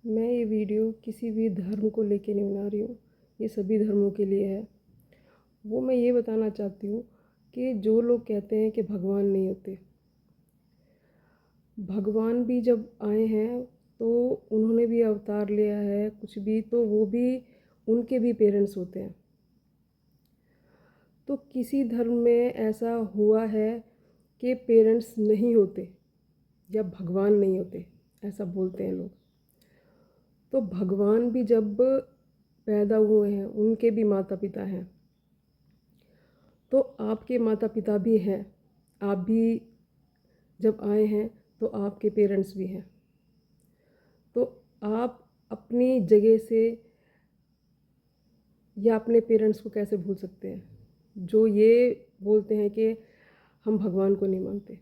मैं ये वीडियो किसी भी धर्म को लेके नहीं बना रही हूँ। ये सभी धर्मों के लिए है। वो मैं ये बताना चाहती हूँ कि जो लोग कहते हैं कि भगवान नहीं होते, भगवान भी जब आए हैं तो उन्होंने भी अवतार लिया है, कुछ भी तो वो भी उनके भी पेरेंट्स होते हैं। तो किसी धर्म में ऐसा हुआ है कि पेरेंट्स नहीं होते या भगवान नहीं होते, ऐसा बोलते हैं लोग। तो भगवान भी जब पैदा हुए हैं उनके भी माता पिता हैं, तो आपके माता पिता भी हैं। आप भी जब आए हैं तो आपके पेरेंट्स भी हैं। तो आप अपनी जगह से या अपने पेरेंट्स को कैसे भूल सकते हैं जो ये बोलते हैं कि हम भगवान को नहीं मानते।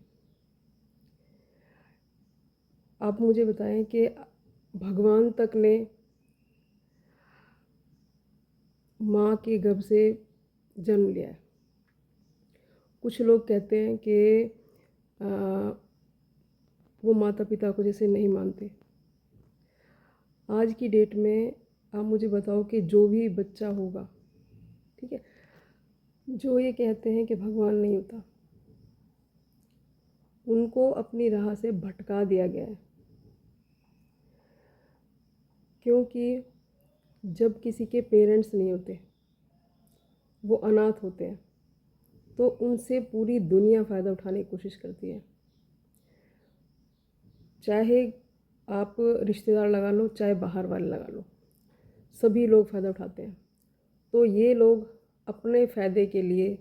आप मुझे बताएं कि भगवान तक ने माँ के गर्भ से जन्म लिया है। कुछ लोग कहते हैं कि वो माता पिता को जैसे नहीं मानते। आज की डेट में आप मुझे बताओ कि जो भी बच्चा होगा, ठीक है, जो ये कहते हैं कि भगवान नहीं होता, उनको अपनी राह से भटका दिया गया है। क्योंकि जब किसी के पेरेंट्स नहीं होते, वो अनाथ होते हैं, तो उनसे पूरी दुनिया फ़ायदा उठाने की कोशिश करती है। चाहे आप रिश्तेदार लगा लो, चाहे बाहर वाले लगा लो, सभी लोग फ़ायदा उठाते हैं। तो ये लोग अपने फ़ायदे के लिए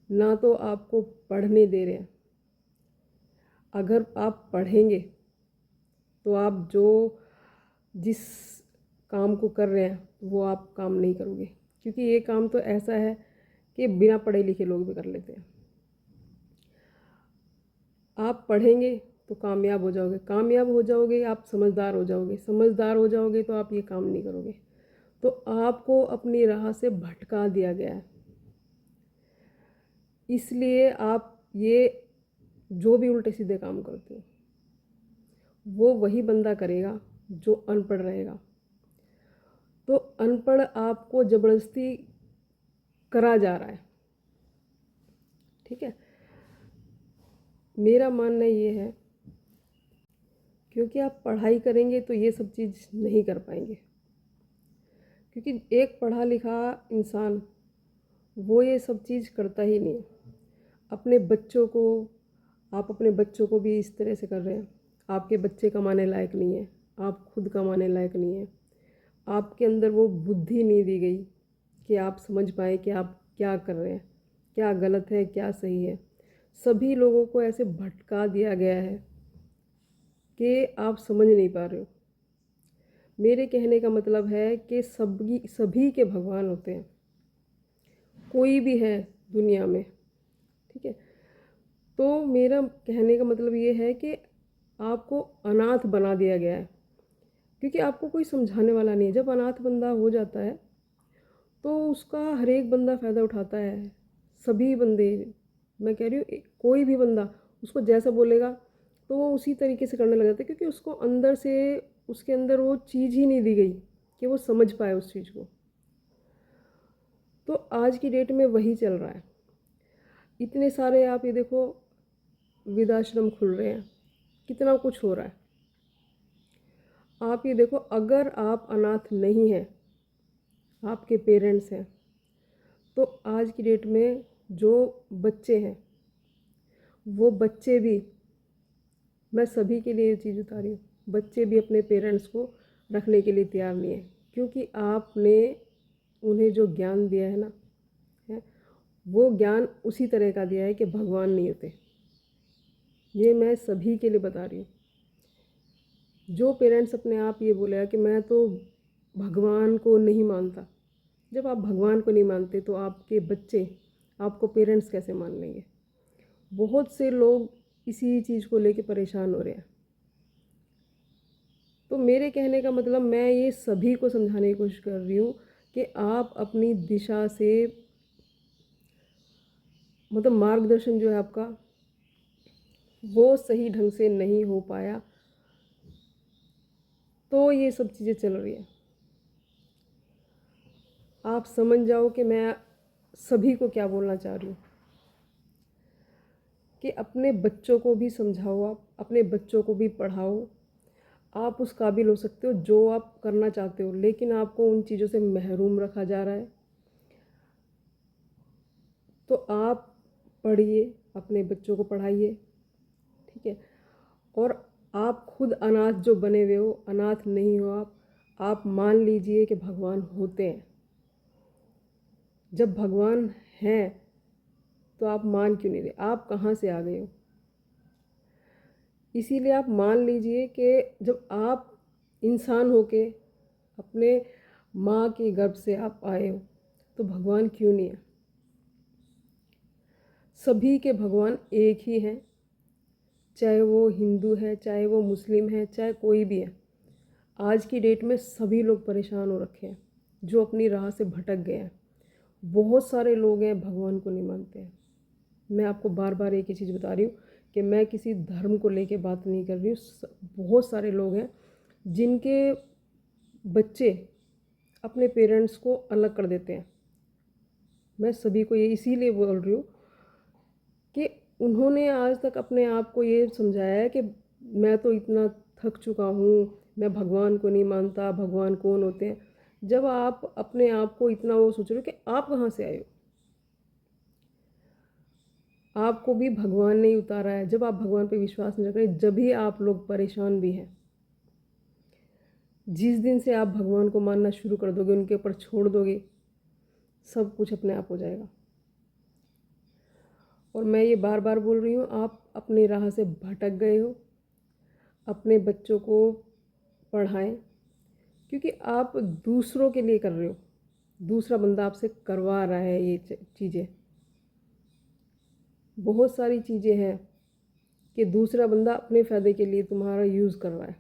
ना तो आपको पढ़ने दे रहे हैं। अगर आप पढ़ेंगे तो आप जिस काम को कर रहे हैं वो आप काम नहीं करोगे, क्योंकि ये काम तो ऐसा है कि बिना पढ़े लिखे लोग भी कर लेते हैं। आप पढ़ेंगे तो कामयाब हो जाओगे, कामयाब हो जाओगे आप समझदार हो जाओगे, समझदार हो जाओगे तो आप ये काम नहीं करोगे। तो आपको अपनी राह से भटका दिया गया है। इसलिए आप ये जो भी उल्टे सीधे काम करते हो वो वही बंदा करेगा जो अनपढ़ रहेगा। तो अनपढ़ आपको ज़बरदस्ती करा जा रहा है, ठीक है। मेरा मानना ये है, क्योंकि आप पढ़ाई करेंगे तो ये सब चीज़ नहीं कर पाएंगे। क्योंकि एक पढ़ा लिखा इंसान वो ये सब चीज़ करता ही नहीं है। अपने बच्चों को आप अपने बच्चों को भी इस तरह से कर रहे हैं। आपके बच्चे कमाने लायक नहीं है, आप खुद कमाने लायक नहीं है, आपके अंदर वो बुद्धि नहीं दी गई कि आप समझ पाएँ कि आप क्या कर रहे हैं, क्या गलत है क्या सही है। सभी लोगों को ऐसे भटका दिया गया है कि आप समझ नहीं पा रहे हो। मेरे कहने का मतलब है कि सभी के भगवान होते हैं, कोई भी है दुनिया में, ठीक है। तो मेरा कहने का मतलब ये है कि आपको अनाथ बना दिया गया है, क्योंकि आपको कोई समझाने वाला नहीं है। जब अनाथ बंदा हो जाता है तो उसका हर एक बंदा फ़ायदा उठाता है। सभी बंदे, मैं कह रही हूँ कोई भी बंदा उसको जैसा बोलेगा तो वो उसी तरीके से करने लग जाता है, क्योंकि उसको अंदर से उसके अंदर वो चीज़ ही नहीं दी गई कि वो समझ पाए उस चीज़ को। तो आज की डेट में वही चल रहा है। इतने सारे आप ये देखो वृद्धाश्रम खुल रहे हैं, कितना कुछ हो रहा है। आप ये देखो, अगर आप अनाथ नहीं हैं, आपके पेरेंट्स हैं, तो आज की डेट में जो बच्चे हैं वो बच्चे भी, मैं सभी के लिए ये चीज़ बता रही हूँ, बच्चे भी अपने पेरेंट्स को रखने के लिए तैयार नहीं है। क्योंकि आपने उन्हें जो ज्ञान दिया है ना, है वो ज्ञान उसी तरह का दिया है कि भगवान नहीं होते। ये मैं सभी के लिए बता रही हूँ। जो पेरेंट्स अपने आप ये बोलेगा कि मैं तो भगवान को नहीं मानता, जब आप भगवान को नहीं मानते तो आपके बच्चे आपको पेरेंट्स कैसे मान लेंगे। बहुत से लोग इसी चीज़ को लेके परेशान हो रहे हैं। तो मेरे कहने का मतलब, मैं ये सभी को समझाने की कोशिश कर रही हूँ कि आप अपनी दिशा से, मतलब मार्गदर्शन जो है आपका वो सही ढंग से नहीं हो पाया, तो ये सब चीज़ें चल रही है। आप समझ जाओ कि मैं सभी को क्या बोलना चाह रही हूँ, कि अपने बच्चों को भी समझाओ, आप अपने बच्चों को भी पढ़ाओ। आप उस काबिल हो सकते हो जो आप करना चाहते हो, लेकिन आपको उन चीज़ों से महरूम रखा जा रहा है। तो आप पढ़िए, अपने बच्चों को पढ़ाइए, ठीक है। और आप खुद अनाथ जो बने हुए हो, अनाथ नहीं हो आप मान लीजिए कि भगवान होते हैं। जब भगवान हैं तो आप मान क्यों नहीं रहे? आप कहाँ से आ गए हो? इसीलिए आप मान लीजिए कि जब आप इंसान होके अपने माँ के गर्भ से आप आए हो, तो भगवान क्यों नहीं है? सभी के भगवान एक ही हैं, चाहे वो हिंदू है, चाहे वो मुस्लिम है, चाहे कोई भी है। आज की डेट में सभी लोग परेशान हो रखे हैं, जो अपनी राह से भटक गए हैं। बहुत सारे लोग हैं भगवान को नहीं मानते हैं। मैं आपको बार बार एक ही चीज़ बता रही हूँ कि मैं किसी धर्म को लेके बात नहीं कर रही हूँ। बहुत सारे लोग हैं जिनके बच्चे अपने पेरेंट्स को अलग कर देते हैं। मैं सभी को ये इसीलिए बोल रही हूँ कि उन्होंने आज तक अपने आप को ये समझाया है कि मैं तो इतना थक चुका हूँ, मैं भगवान को नहीं मानता, भगवान कौन होते हैं। जब आप अपने आप को इतना वो सोच रहे हो कि आप कहाँ से आए हो, आपको भी भगवान ने उतारा है। जब आप भगवान पे विश्वास नहीं रख रहे, जब भी आप लोग परेशान भी हैं। जिस दिन से आप भगवान को मानना शुरू कर दोगे, उनके ऊपर छोड़ दोगे, सब कुछ अपने आप हो जाएगा। और मैं ये बार बार बोल रही हूँ, आप अपनी राह से भटक गए हो, अपने बच्चों को पढ़ाएं, क्योंकि आप दूसरों के लिए कर रहे हो। दूसरा बंदा आपसे करवा रहा है ये चीज़ें। बहुत सारी चीज़ें हैं कि दूसरा बंदा अपने फ़ायदे के लिए तुम्हारा यूज़ कर रहा है।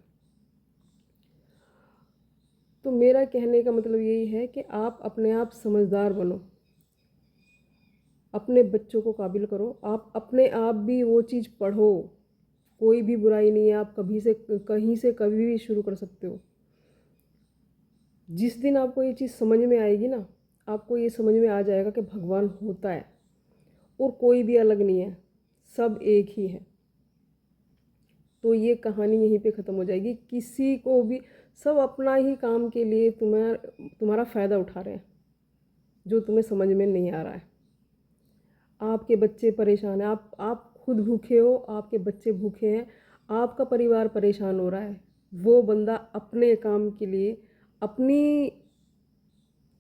तो मेरा कहने का मतलब यही है कि आप अपने आप समझदार बनो, अपने बच्चों को काबिल करो, आप अपने आप भी वो चीज़ पढ़ो। कोई भी बुराई नहीं है, आप कहीं से कभी भी शुरू कर सकते हो। जिस दिन आपको ये चीज़ समझ में आएगी ना, आपको ये समझ में आ जाएगा कि भगवान होता है और कोई भी अलग नहीं है, सब एक ही है। तो ये कहानी यहीं पे ख़त्म हो जाएगी। किसी को भी, सब अपना ही काम के लिए तुम्हारा फ़ायदा उठा रहे हैं, जो तुम्हें समझ में नहीं आ रहा है। आपके बच्चे परेशान हैं, आप खुद भूखे हो, आपके बच्चे भूखे हैं, आपका परिवार परेशान हो रहा है। वो बंदा अपने काम के लिए, अपनी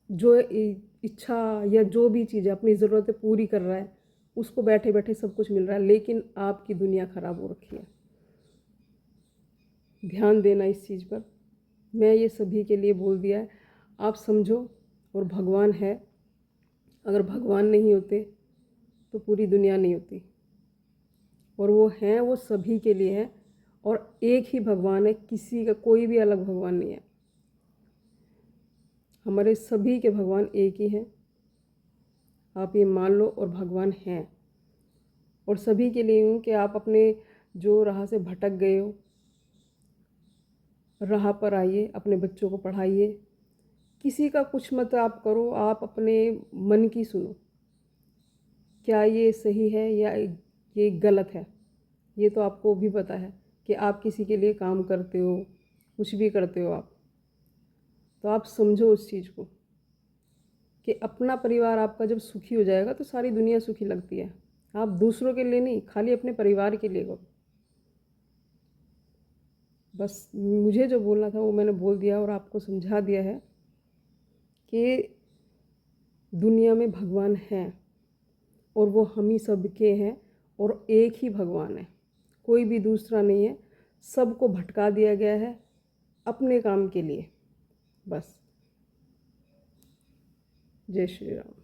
जो इच्छा या जो भी चीज़ है, अपनी ज़रूरतें पूरी कर रहा है, उसको बैठे बैठे सब कुछ मिल रहा है, लेकिन आपकी दुनिया ख़राब हो रखी है। ध्यान देना इस चीज़ पर। मैं ये सभी के लिए बोल दिया है, आप समझो। और भगवान है, अगर भगवान नहीं होते तो पूरी दुनिया नहीं होती। और वो हैं, वो सभी के लिए है, और एक ही भगवान है, किसी का कोई भी अलग भगवान नहीं है। हमारे सभी के भगवान एक ही हैं, आप ये मान लो। और भगवान हैं, और सभी के लिए हूँ कि आप अपने जो राह से भटक गए हो, राह पर आइए, अपने बच्चों को पढ़ाइए। किसी का कुछ मत आप करो, आप अपने मन की सुनो, क्या ये सही है या ये गलत है। ये तो आपको भी पता है कि आप किसी के लिए काम करते हो, कुछ भी करते हो आप, तो आप समझो उस चीज़ को कि अपना परिवार आपका जब सुखी हो जाएगा तो सारी दुनिया सुखी लगती है। आप दूसरों के लिए नहीं, खाली अपने परिवार के लिए करो। बस मुझे जो बोलना था वो मैंने बोल दिया, और आपको समझा दिया है कि दुनिया में भगवान हैं, और वो हम ही सब के हैं, और एक ही भगवान है, कोई भी दूसरा नहीं है। सबको भटका दिया गया है अपने काम के लिए। बस, जय श्री राम।